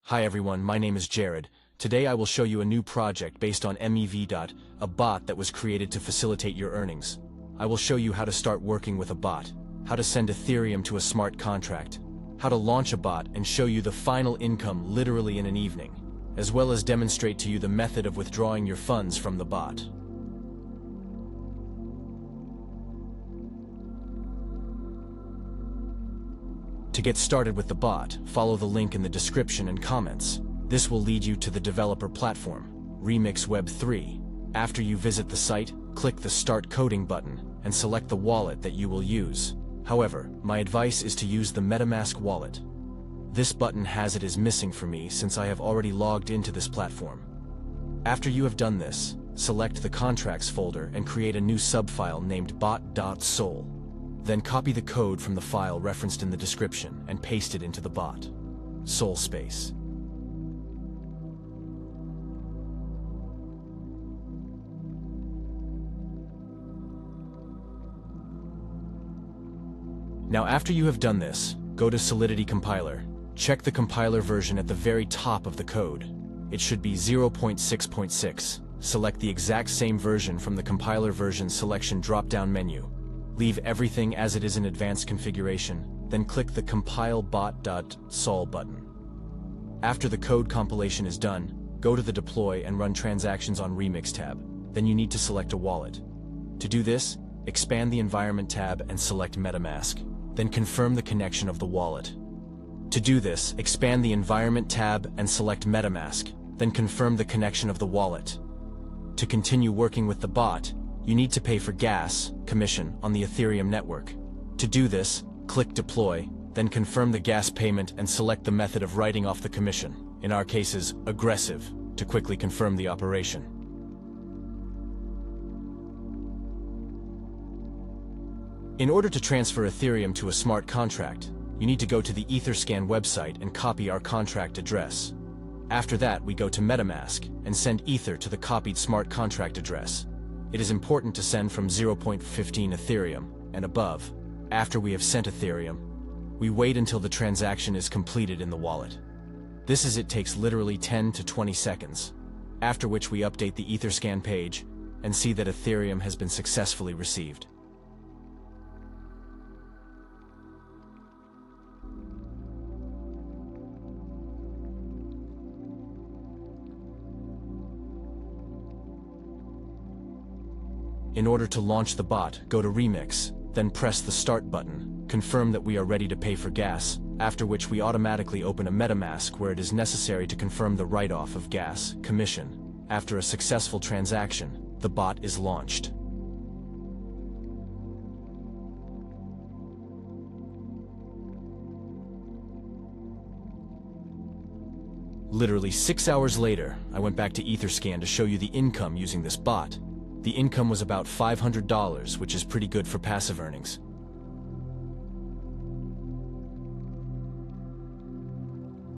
Hi everyone, my name is Jared. Today I will show you a new project based on MEV. A bot that was created to facilitate your earnings. I will show you how to start working with a bot, how to send Ethereum to a smart contract, how to launch a bot and show you the final income literally in an evening, as well as demonstrate to you the method of withdrawing your funds from the bot. To get started with the bot, follow the link in the description and comments. This will lead you to the developer platform, Remix Web 3. After you visit the site, click the Start Coding button and select the wallet that you will use. However, my advice is to use the MetaMask wallet. This button is missing for me since I have already logged into this platform. After you have done this, select the contracts folder and create a new subfile named bot.sol. Then copy the code from the file referenced in the description and paste it into the bot. Sol space. Now after you have done this, go to Solidity Compiler. Check the compiler version at the very top of the code. It should be 0.6.6. Select the exact same version from the compiler version selection drop-down menu. Leave everything as it is in advanced configuration, then click the Compile bot.sol button. After the code compilation is done, go to the Deploy and Run Transactions on Remix tab. Then you need to select a wallet. To do this, expand the Environment tab and select MetaMask. Then confirm the connection of the wallet. To do this, expand the Environment tab and select MetaMask. Then confirm the connection of the wallet. To continue working with the bot, you need to pay for gas commission on the Ethereum network. To do this, click Deploy, then confirm the gas payment and select the method of writing off the commission, in our cases, aggressive, to quickly confirm the operation. In order to transfer Ethereum to a smart contract, you need to go to the Etherscan website and copy our contract address. After that, we go to MetaMask and send Ether to the copied smart contract address. It is important to send from 0.15 Ethereum and above. After we have sent Ethereum, we wait until the transaction is completed in the wallet. It takes literally 10 to 20 seconds, after which we update the Etherscan page and see that Ethereum has been successfully received. In order to launch the bot, go to Remix, then press the Start button, confirm that we are ready to pay for gas, after which we automatically open a MetaMask where it is necessary to confirm the write-off of gas commission. After a successful transaction, the bot is launched. Literally 6 hours later, I went back to Etherscan to show you the income using this bot. The income was about $500, which is pretty good for passive earnings.